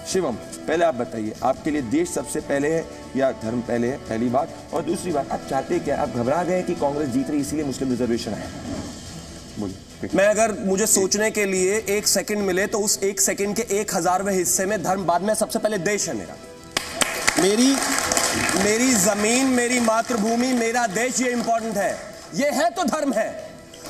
शिवम, पहले आप बताइए, आपके लिए देश सबसे पहले है या धर्म पहले है? पहली बात। और दूसरी बात, आप चाहते क्या? आप घबरा गए कि कांग्रेस जीत रही इसीलिए मुस्लिम रिजर्वेशन आया? बोलिए। मैं अगर मुझे सोचने के लिए 1 सेकंड मिले तो उस 1 सेकंड के 1000वें हिस्से में धर्म बाद में, सबसे पहले देश है मेरा। मेरी जमीन, मेरी मातृभूमि, मेरा देश, ये इंपॉर्टेंट है। ये है तो धर्म है।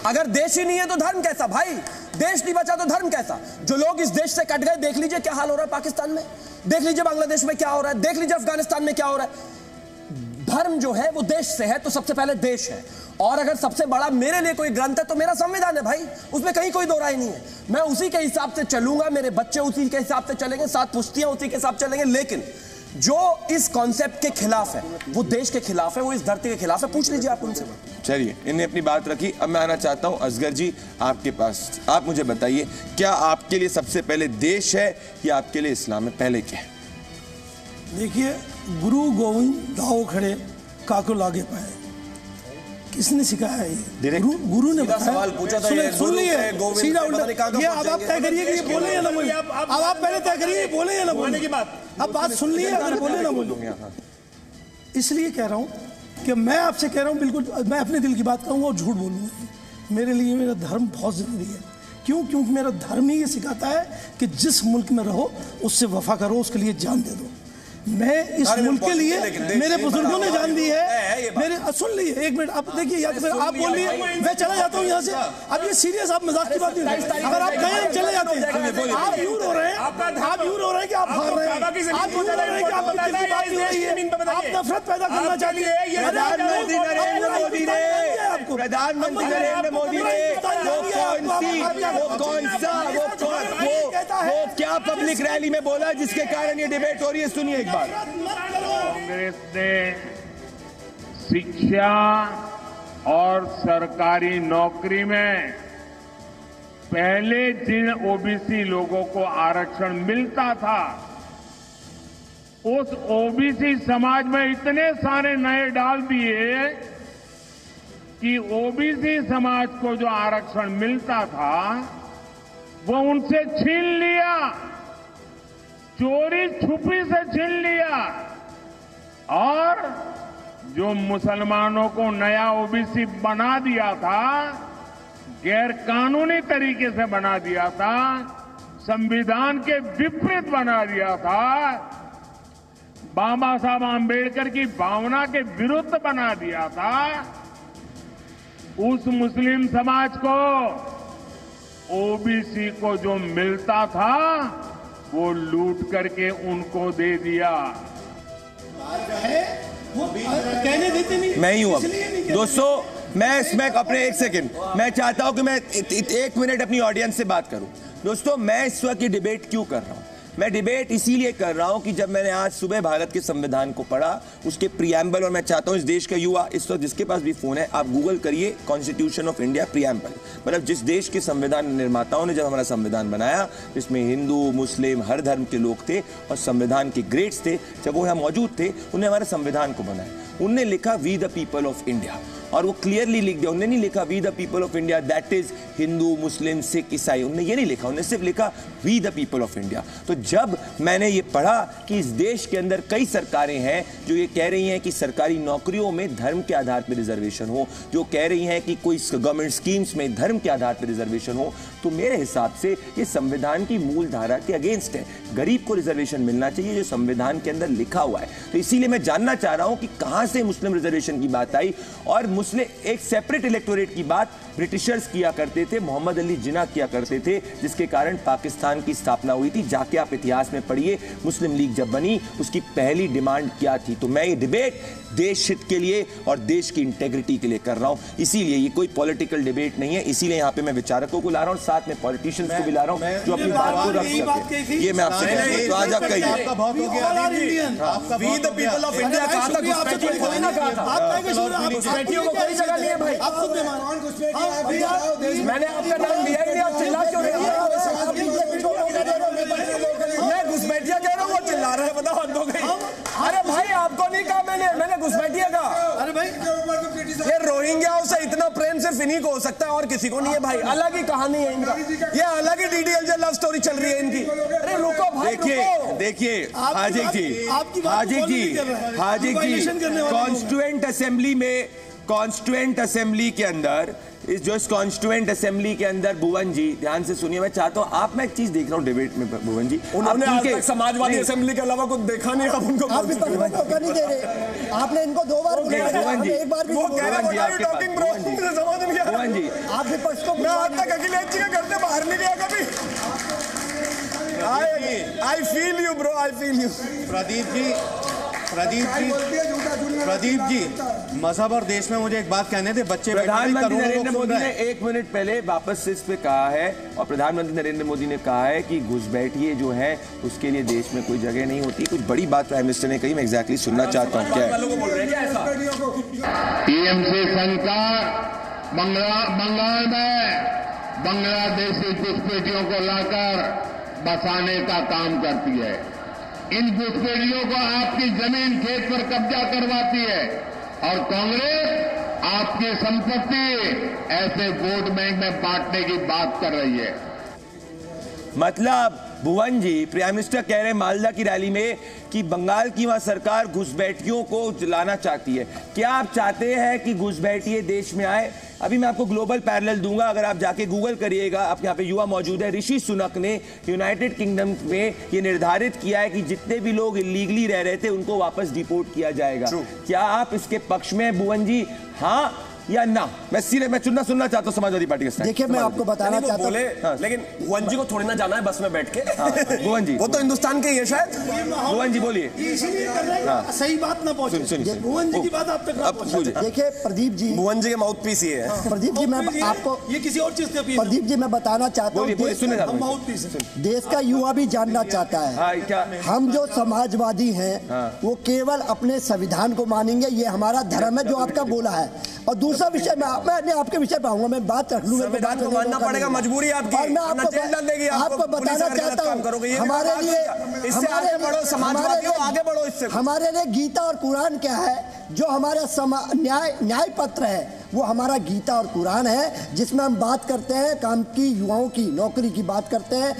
अगर देश ही नहीं है तो धर्म कैसा भाई? देश नहीं बचा तो धर्म कैसा? जो लोग इस देश से कट गए, देख लीजिए क्या हाल हो रहा है पाकिस्तान में, देख लीजिए बांग्लादेश में क्या हो रहा है, देख लीजिए अफगानिस्तान में क्या हो रहा है। धर्म जो है वो देश से है तो सबसे पहले देश है। और अगर सबसे बड़ा मेरे लिए कोई ग्रंथ है तो मेरा संविधान है भाई, उसमें कहीं कोई दो राय नहीं है। मैं उसी के हिसाब से चलूंगा, मेरे बच्चे उसी के हिसाब से चलेंगे, 7 पुश्तियां उसी के हिसाब से चलेंगे। लेकिन जो इस कॉन्सेप्ट के खिलाफ है वो देश के खिलाफ है, वो इस धरती के खिलाफ है। पूछ लीजिए आप उनसे। चलिए, इन्हें अपनी बात रखी। अब मैं आना चाहता हूं असगर जी आपके पास। आप मुझे बताइए, क्या आपके लिए सबसे पहले देश है या आपके लिए इस्लाम है? पहले क्या है? देखिए, गुरु गोविंद दाओ खड़े काको लागे पाए, किसने सिखाया है ये? गुरु ने बताया। सवाल पूछा था, सुन लिए सीधा उल्टा। ये अब आप तय करिए कि ये बोले या ना बोले। अब आप पहले तय करिए बोले या ना बोले की बात। अब बात सुन लिए, अगर बोले ना बोले। इसलिए कह रहा हूं कि मैं आपसे कह रहा हूं, बिल्कुल मैं अपने दिल की बात कहूंगा और झूठ बोलूंगा। मेरे लिए मेरा धर्म बहुत जरूरी है। क्यों? क्योंकि मेरा धर्म ही ये सिखाता है कि जिस मुल्क में रहो उससे वफा करो, उसके लिए जान दे दो। मैं इस मुल्क के लिए, मेरे बुजुर्गों ने जान दी है। मेरे सुन लीजिए, 1 मिनट आप देखिए, या तो फिर आप बोल लिए, मैं चला जाता हूँ यहाँ से। अब ये सीरियस, आप मजाक की बात नहीं। अगर आप कहें हम चले जाते हैं। आप यूं रो रहे हैं, आप यूं रो रहे हैं कि आप हार रहे हैं, आप यूं रो रहे हैं कि आपकी दिल की बात नहीं हो रही है, आप नफरत पैदा करना चाहते हैं। प्रधानमंत्री नरेंद्र मोदी ने, प्रधानमंत्री नरेंद्र मोदी ने वो क्या पब्लिक रैली में बोला जिसके कारण ये डिबेट हो रही है? सुनिए एक बार। कांग्रेस ने शिक्षा और सरकारी नौकरी में पहले जिन ओबीसी लोगों को आरक्षण मिलता था, उस ओबीसी समाज में इतने सारे नए डाल दिए कि ओबीसी समाज को जो आरक्षण मिलता था वो उनसे छीन लिया, चोरी छुपी से छीन लिया। और जो मुसलमानों को नया ओबीसी बना दिया था, गैर कानूनी तरीके से बना दिया था, संविधान के विपरीत बना दिया था, बाबा साहब आंबेडकर की भावना के विरुद्ध बना दिया था, उस मुस्लिम समाज को, ओबीसी को जो मिलता था वो लूट करके उनको दे दिया। कहने देते नहीं। मैं ही हूं। अब दोस्तों, मैं इसमें अपने 1 सेकंड, मैं चाहता हूं कि मैं 1 मिनट अपनी ऑडियंस से बात करूं। दोस्तों, मैं इस वक्त ये डिबेट क्यों कर रहा हूं? मैं डिबेट इसीलिए कर रहा हूं कि जब मैंने आज सुबह भारत के संविधान को पढ़ा, उसके प्रीएम्बल, और मैं चाहता हूं इस देश का युवा, इस वक्त जिसके पास भी फोन है, आप गूगल करिए कॉन्स्टिट्यूशन ऑफ इंडिया प्रीएम्बल। मतलब जिस देश के संविधान निर्माताओं ने जब हमारा संविधान बनाया, जिसमें हिंदू मुस्लिम हर धर्म के लोग थे और संविधान के ग्रेड्स थे, जब वो यहाँ मौजूद थे, उन्हें हमारे संविधान को बनाया। उनने लिखा we the people of India, और वो क्लियरली लिख दिया। उन्होंने नहीं लिखा we the people of India that is Hindu Muslim Sikh ईसाई, उन्होंने ये नहीं लिखा, उन्होंने सिर्फ लिखा we the people of India. तो जब मैंने ये पढ़ा कि इस देश के अंदर कई सरकारें हैं जो ये कह रही हैं कि सरकारी नौकरियों में धर्म के आधार पर रिजर्वेशन हो, जो कह रही हैं कि कोई गवर्नमेंट स्कीम्स में धर्म के आधार पर रिजर्वेशन हो, तो मेरे हिसाब से ये संविधान की मूल धारा के अगेंस्ट है। गरीब को रिजर्वेशन मिलना चाहिए जो संविधान के अंदर लिखा हुआ है। तो इसीलिए मैं जानना चाह रहा हूं कि कहां से मुस्लिम रिजर्वेशन की बात आई। और मुस्लिम एक सेपरेट इलेक्टोरेट की बात ब्रिटिशर्स किया करते थे, मोहम्मद अली जिन्ना किया करते थे, जिसके कारण पाकिस्तान की स्थापना हुई थी। जाके आप इतिहास में पढ़िए, मुस्लिम लीग जब बनी उसकी पहली डिमांड क्या थी। तो मैं ये डिबेट देश हित के लिए और देश की इंटेग्रिटी के लिए कर रहा हूं, इसीलिए ये कोई पॉलिटिकल डिबेट नहीं है। इसीलिए यहाँ पे मैं विचारकों को ला रहा हूँ, साथ में पॉलिटिशियंस को भी ला रहा हूँ जो अपनी बात को रख सके। ये मैं आपसे कह रहा हूं, तो आज आप कहिए। We the people of India कहा था, घुसपैठियों को नहीं कहा था। घुसपैठियों को कोई जगह नहीं है भाई। मैंने आपका नाम लिया ही नहीं, आप चिल्ला क्यों रहे हैं? मैं घुसपैठिया कह रहा हूँ, वो चिल्ला रहे हैं, बताओ हद हो गई। अरे भाई आपको नहीं कहा मैंने घुसपैठिया कहा। अरे भाई ये रोहिंग्याओं से इतना प्रेम सिर्फ इन्हीं को हो सकता है और किसी को नहीं है भाई। अलग ही कहानी है इनका, ये अलग ही डीडीएलजे लव स्टोरी चल रही है इनकी। अरे रुको भाई, देखिए हाजिक जी कॉन्स्टिट्यूएंट असेंबली के अंदर इस कॉन्स्टिट्यूएंट असेंबली के अंदर भुवन जी ध्यान से सुनिए, मैं चाहता हूँ आप, मैं एक चीज देख रहा हूँ डिबेट में भुवन जी, उन्होंने आज तक समाजवादी असेंबली के अलावा कुछ देखा नहीं, आप उनको आप मौका नहीं दे रहे, आपने इनको 2 बार एक बार भी भुवन जी आप विपक्ष को मैं आज तक अखिलेश जी के घर से बाहर नहीं गया कभी। I feel you bro, I feel you. Pradeep ji मजहब और देश में मुझे एक बात कहने थे, बच्चे प्रधानमंत्री नरेंद्र मोदी ने 1 मिनट पहले वापस से इस पे कहा है, और प्रधानमंत्री नरेंद्र मोदी ने कहा है कि घुसपैठिए जो है उसके लिए देश में कोई जगह नहीं होती। कुछ बड़ी बात प्राइम मिनिस्टर ने कही, मैं एग्जैक्टली सुनना चाहता हूँ। क्या टीएमसी सरकार बंगाल में बांग्लादेशी घुसपैठियों को लाकर बसाने का काम करती है। इन घुसपैठियों को आपकी जमीन खेत पर कब्जा करवाती है, और कांग्रेस आपकी संपत्ति ऐसे वोट बैंक में बांटने की बात कर रही है। मतलब भुवन जी, प्राइम मिनिस्टर कह रहे हैं मालदा की रैली में कि बंगाल की वहां सरकार घुसपैठियों को लाना चाहती है। क्या आप चाहते हैं कि घुसपैठिए देश में आए? अभी मैं आपको ग्लोबल पैरेलल दूंगा, अगर आप जाके गूगल करिएगा, आप यहाँ पे युवा मौजूद है। ऋषि सुनक ने यूनाइटेड किंगडम में ये निर्धारित किया है कि जितने भी लोग इलीगली रह रहे थे उनको वापस डिपोर्ट किया जाएगा। क्या आप इसके पक्ष में हैं भुवन जी, हाँ या ना? मैं सुनना चाहता हूँ समाजवादी पार्टी के साथ। देखिए मैं आपको बताना चाहता हूँ, लेकिन भुवन जी को थोड़ी ना जाना है बस में बैठ के। भुवन जी वो तो हिंदुस्तान के ही है शायद। भुवन जी बोलिए, सही बात ना पहुंचे, भुवन जी की बात आप तक। देखिए प्रदीप जी, भुवन जी के माउथ पीस ही है। प्रदीप जी मैं आपको ये किसी और चीज से, प्रदीप जी मैं बताना चाहता हूँ, देश का युवा भी जानना चाहता है। हम जो समाजवादी हैं वो केवल अपने संविधान को मानेंगे, ये हमारा धर्म है जो आपका बोला है। और दूसरा विषय मैं आपके विषय पे आऊंगा, मैं बात रख लूंगा, संविधान को मानना पड़ेगा, मजबूरी आपकी। और मैं आपको बताना चाहता हूँ, हमारे लिए हमारे लिए गीता और कुरान क्या है? जो हमारा न्याय पत्र है वो हमारा गीता और कुरान है, जिसमें हम बात करते हैं काम की, युवाओं की नौकरी की बात करते हैं,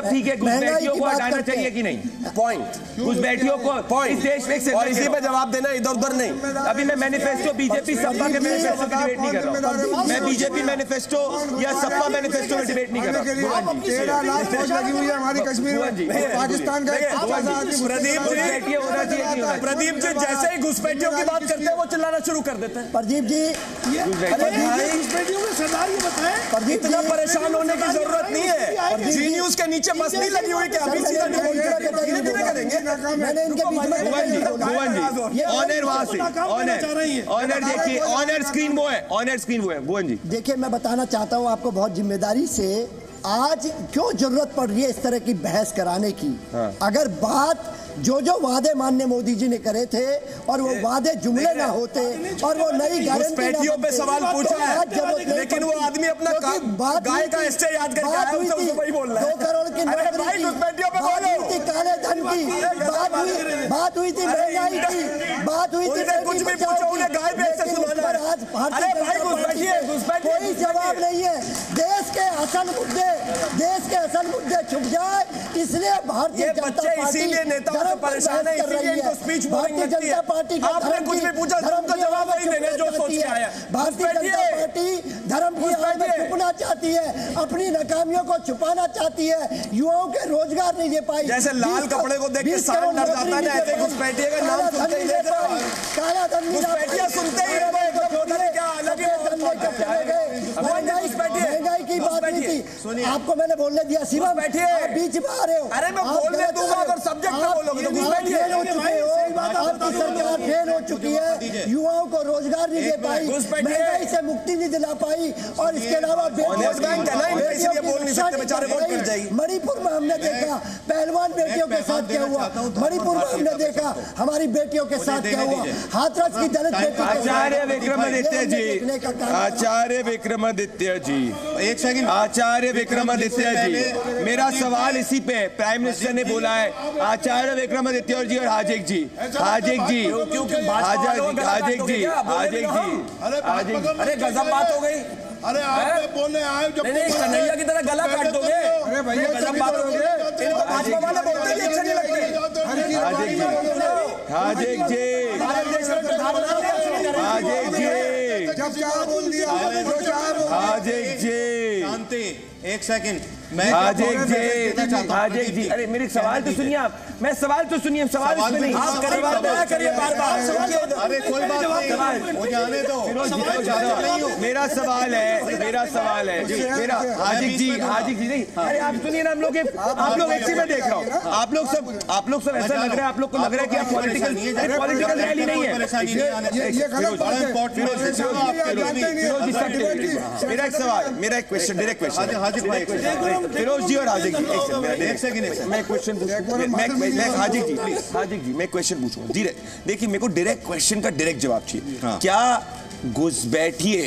ठीक है, घुसपैठियों को हटाना चाहिए कि नहीं? पॉइंट, घुसपैठियों को इस देश में इसी पे जवाब देना, इधर उधर नहीं। अभी मैं मैनिफेस्टो बीजेपी सपा के मैनिफेस्टो की डिबेट नहीं कर रहा हूँ, मैं बीजेपी मैनिफेस्टो या सपा मैनिफेस्टो में डिबेट नहीं कर रहा हूँ। 13 लाख फौज लगी हुई है हमारी कश्मीर में, पाकिस्तान का। प्रदीप जी जैसे ही घुसपैठियों की बात करते हैं वो चिल्लाना शुरू कर देते हैं। प्रदीप जी इतना परेशान होने की जरूरत नहीं है। जी न्यूज के नीचे बस नहीं लगी हुई क्या? मैंने इनके बीच में ऑनर वहां से ऑनर देखिए, ऑनर स्क्रीन वो है भुवन जी। देखिए मैं बताना चाहता हूँ आपको बहुत जिम्मेदारी से, आज क्यों जरूरत पड़ रही है इस तरह की बहस कराने की। अगर बात जो वादे मानने मोदी जी ने करे थे और वो वादे जुमले ना होते और वो नई गारंटी पे सवाल पूछा है, लेकिन वो आदमी अपना गाय का हिस्सा याद करके आया, उसे वही बोल रहा है। 2 करोड़ की नौकरी थी, काले धन की बात हुई थी, महंगाई की बात हुई थी, कुछ भी पूछो उन्हें गाय पे ऐसे सुनाना है। आज कोई जवाब नहीं है। देश के असल मुद्दे छुप जाए, इसलिए भारतीय जनता पार्टी परेशान है, इसीलिए इनको स्पीच बोरिंग लगती है। आपने कुछ भी पूछा उनको जवाब नहीं देने जो सोच के आया। भारतीय जनता पार्टी धर्म की आड़ में छुपना चाहती है, अपनी नाकामियों को छुपाना चाहती है, युवाओं के रोजगार नहीं दे पाई। जैसे लाल कपड़े को देख के सांप डर जाता है, ऐसे घुसपैठिए का नाम सुनते ही काला धन घुसपैठिया सुनते ही क्या अलग महंगाई की बात नहीं थी। आपको मैंने बोलने दिया, शिवम बैठिए, बीच में आ रहे हो। अरे मैं बोलने दूंगा, अगर सब्जेक्ट में बोलोगे तो फेल हो चुके हो, आपकी सरकार फेल हो चुकी है, युवाओं को रोजगार नहीं दे पाई, महंगाई से मुक्ति नहीं दिला पाई, और इसके अलावा मणिपुर में हमने देखा पहलवान बेटियों के साथ क्या हुआ, मणिपुर में हमने देखा हमारी बेटियों के साथ क्या हुआ, हाथरस की दलित बेटी। आचार्य विक्रमादित्य जी, आचार्य विक्रमादित्य जी, एक सेकंड, आचार्य विक्रमादित्य जी, मेरा सवाल इसी पे, प्राइम मिनिस्टर ने बोला है आचार्य विक्रमादित्य जी और हाजिक जी, अरे गजब बात हो गई। अरे आप बोलने आए जो कन्हैया की तरह गला काट दोगे। अरे भैया गजब बात हो गई। भाजपा वाले बोलते हैं हाजिक जी, हाजिक जी, जब क्या बोल दिया हाजिक जी, शांति, एक सेकंड। हाजिक जी, हाजिक जी, अरे मेरे सवाल तो सुनिए आप, मैं सवाल तो सुनिए, सवाल इसमें नहीं, आप करिए बार बार, अरे कोई बात नहीं, मुझे आने दो। मेरा सवाल है, मेरा हाजिक जी नहीं, अरे आप सुनिए ना, आप लोग एक ही में देख रहा हूँ, आप लोग सब ऐसा लग रहा है, आप लोग को लग रहा है कि आप पॉलिटिकल रैली नहीं है। मेरा एक सवाल, मेरा एक question, direct question, Firoz ji और हाजिक जी, एक सेकंड, मैं क्वेश्चन हाजिक जी प्लीज, हाजिक जी मैं क्वेश्चन पूछूंगा जी। देखिए मेरे को डायरेक्ट क्वेश्चन का डायरेक्ट जवाब चाहिए। क्या घुसपैठिए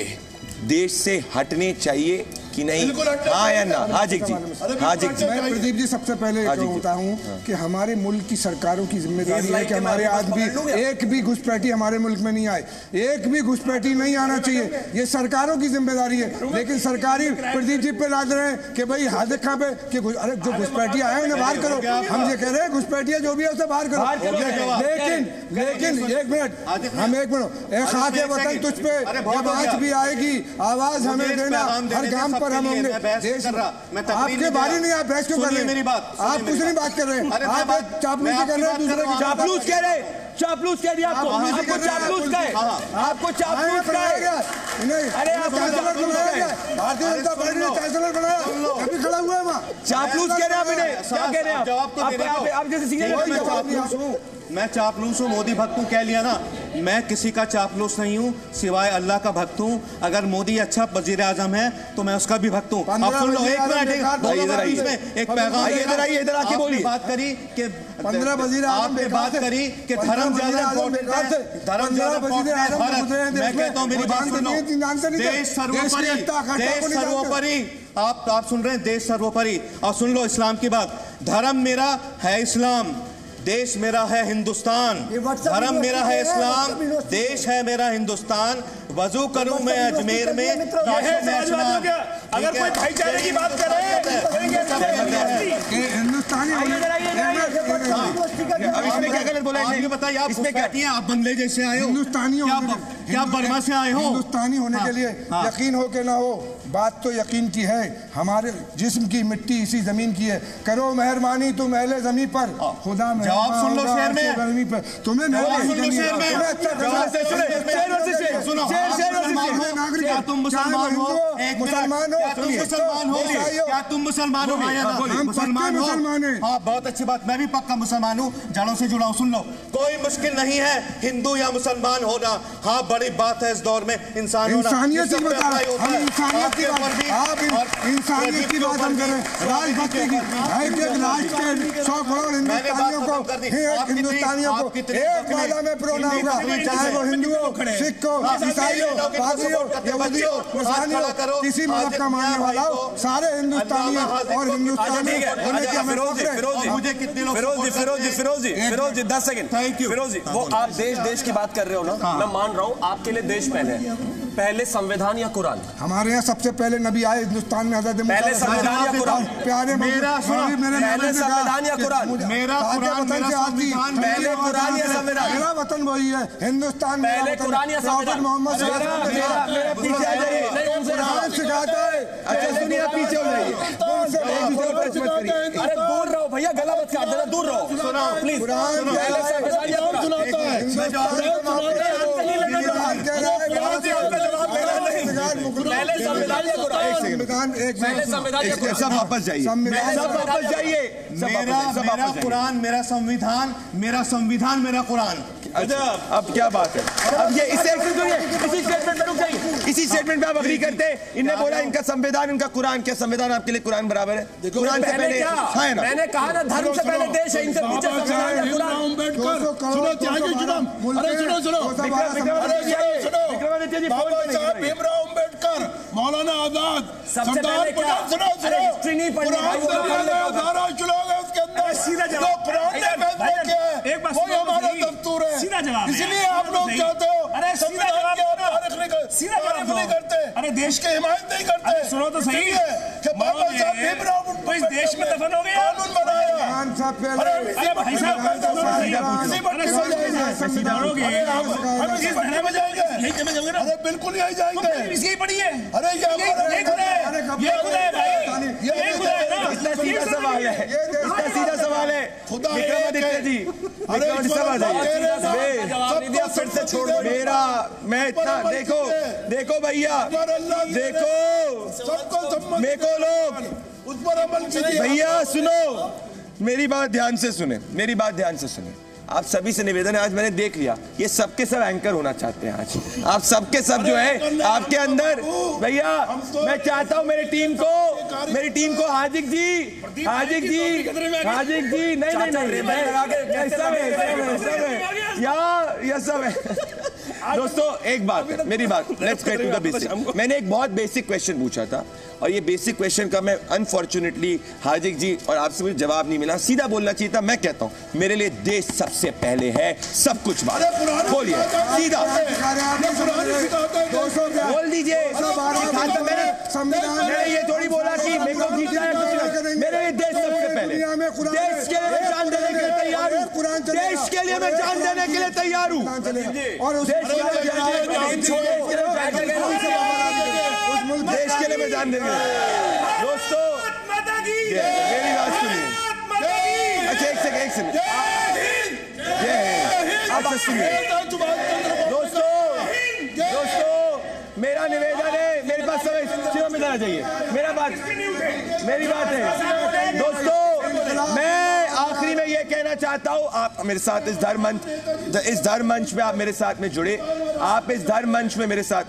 देश से हटने चाहिए कि नहीं, हाँ या ना? हाजिक जी, हाजिक जी। मैं प्रदीप जी सबसे पहले कहता हूँ कि हमारे मुल्क की सरकारों की जिम्मेदारी है कि हमारे आदमी एक भी घुसपैठी हमारे मुल्क में नहीं आए, एक भी घुसपैठी नहीं आना चाहिए, ये सरकारों की जिम्मेदारी है। लेकिन सरकारी प्रदीप जी पे लाद रहे हैं कि भाई हाजिक खां पे कि अरे जो घुसपैठी आए उन्हें बाहर करो, हम ये कह रहे हैं घुसपैठिया जो भी है उसे बाहर करो। लेकिन एक मिनट, हम एक मिनट, एक खाके वतन तुझ पे जब आज भी आएगी आवाज हमें देना, हर गांव पर हम होंगे। आपके बारे नहीं, आप बहस क्यों कर रहे हैं? मेरी बात आप कुछ नहीं बात कर रहे हैं, आप चापलूसी कर रहे हैं, दूसरे की चापलूस कह रहे, चापलूस कह दिया आपको, आपको चापलूस का है, आपको चापलूस का है। अरे आप चांसलर बनाया, भारतीय जनता पार्टी ने चांसलर बनाया, अभी खड़ा हुआ है वहाँ। चापलूस कह रहे हैं आप, इन्हें क्या कह रहे हैं आप जैसे सीनियर? मैं चापलूस हूँ, मोदी भक्त हूँ, कह लिया ना। मैं किसी का चापलूस नहीं हूँ, सिवाय अल्लाह का भक्त हूँ। अगर मोदी अच्छा वजीर आजम है तो मैं उसका भी भक्त हूँ। आप सुन लो, एक मिनट, एक पैगाम, इधर आके बोलिए। बात करी कि 15 वजीर आपने बात करी कि धर्म ज्यादा इम्पोर्टेंट है, धर्म ज्यादा इम्पोर्टेंट है। मैं कहता हूँ, मेरी बात सुनो, देश सर्वोपरि, आप सुन रहे हैं, देश सर्वोपरि। और सुन लो इस्लाम की बात, धर्म मेरा है इस्लाम, देश मेरा है हिंदुस्तान। धर्म मेरा है इस्लाम, देश है मेरा हिंदुस्तान। वजू करूं मैं अजमेर में, अगर कोई भाईचारे की बात कर रहे हैं हिंदुस्तानी बताइए, आप इसमें कहती हैं आप बंदे जैसे आए हो, हिंदुस्तानी क्या बर्मा से आए हो? हिंदुस्तानी होने के लिए यकीन हो के ना हो, बात तो यकीन की है। हमारे जिस्म की मिट्टी इसी जमीन की है। करो मेहरबानी तुम अहले जमीन पर, खुदा जवाब सुन लो शेर में, तुम्हें क्या तुम मुसलमान हो? मुसलमान हो, क्या तुम मुसलमान हो? मुसलमान हो? हाँ, बहुत अच्छी बात, मैं भी पक्का मुसलमान हूँ, जड़ों से जुड़ा हूँ। सुन लो, कोई मुश्किल नहीं है हिंदू या मुसलमान होना। हाँ, बड़ी बात है इस दौर में इंसान होना। इंसानियत की बात, हम इंसानियत की बात, आप इंसानियत की बात हम करें, राजभक्ति की। एक राष्ट्र के 100 करोड़ हिंदुस्तानियों को एक माला में प्रोना होगा, चाहे वो हिंदू हो, सिख हो, ईसाई हो, पादरी हो, यहूदी हो, मुसलमान हो, किसी मजहब का मानने वाला हो, सारे हिंदुस्तानी और हिंदुस्तानी होने की हमें मुझे कितने लोग फिरोज जी 10 सेकंड, फिरोज जी, वो आप देश की बात कर रहे हो ना, मैं मान रहा हूँ आपके लिए देश पहले संविधान या कुरान? हमारे यहाँ सबसे पहले नबी आए हिंदुस्तान में, हज़रत पहले संविधान या कुरान? प्यारे पहले संविधान या कुरान? मेरा वतन से आती, पहले कुरान या संविधान? मेरा वतन वही है हिंदुस्तान। पहले कुरान या संविधान? मोहम्मद सिखाता है। अच्छा सुनिए, पीछे हो जाइए, अरे दूर रहो भैया, गला मत काट देना, दूर रहो प्लीज। सब वापस जाइए, मेरा कुरान मेरा संविधान, मेरा संविधान मेरा कुरान। अब क्या बात है? अब ये इसी स्टेटमेंट पे रुक जाइए, इसी स्टेटमेंट पे आप अग्री करते हैं? इन्हें बोला इनका संविधान, इनका कुरान। क्या संविधान आपके लिए कुरान बराबर है? कुरान से पहले है ना? मैंने कहा ना, धर्म से पहले देश है, इनसे पीछे संविधान या कुरान? भीमराव अम्बेडकर, मौलाना आजाद, सबसे पहले क्या? हिस्ट्री नहीं पढ़नी भाई, उसके अंदर सीधा जवाब, कुरान ने फैसला किया है, वही हमारा दस्तूर है। इसलिए आप लोग चाहते हो संविधान की तारीफ नहीं करते, अरे देश की हिमायत नहीं करते। सुनो तो सही है कि बाबा साहब भीमराव तो इस देश में दफन हो गया, कानून बनाया, साहब पहले अरे बिल्कुल यही जाएंगे, इसकी पड़ी है। अरे सीधा सवाल है, सीधा सवाल है। विक्रमादित्य जी, फिर से छोड़ दो मेरा, मैं इतना देखो भैया, देखो मेरे को लोग उस पर अमल कीजिए। भैया सुनो, मेरी बात ध्यान से सुने, आप सभी से निवेदन है, आज मैंने देख लिया ये सबके सब एंकर होना चाहते हैं। आज आप सबके सब जो है आपके अंदर, भैया मैं चाहता हूं मेरी टीम को हाजिक जी नहीं सब है। दोस्तों एक बात, मेरी बात, let's get to the basic. मैंने एक बहुत बेसिक क्वेश्चन पूछा था और ये बेसिक क्वेश्चन का मैं अनफॉर्चुनेटली हार्दिक जी और आपसे मुझे जवाब नहीं मिला। सीधा बोलना चाहिए था। मैं कहता हूं मेरे लिए देश सबसे पहले है, सब कुछ बात बोलिए सीधा बोल दीजिए। मैंने ये थोड़ी बोला कि मेरे को जीतना है, मेरे लिए देश सबसे पहले, देश के लिए मैं जान देने के लिए तैयार हूँ, देश के लिए मैं जान देने के लिए तैयार हूँ और देश के लिए मैं जान देंगे। दोस्तों मेरी बात सुनिए, अच्छा एक सेकंड आप सुनिए। दोस्तों मेरा निवेदन है, मेरे पास समय सिरों में जाना चाहिए। मेरी बात है दोस्तों, मैं आखिरी में ये कहना चाहता हूं, आप मेरे साथ इस धर्म मंच में आप मेरे साथ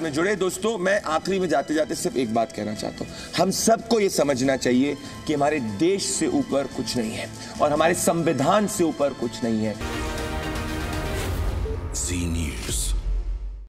में जुड़े, दोस्तों मैं आखिरी में जाते जाते सिर्फ एक बात कहना चाहता हूं। हम सबको ये समझना चाहिए कि हमारे देश से ऊपर कुछ नहीं है और हमारे संविधान से ऊपर कुछ नहीं है। जी न्यूज़।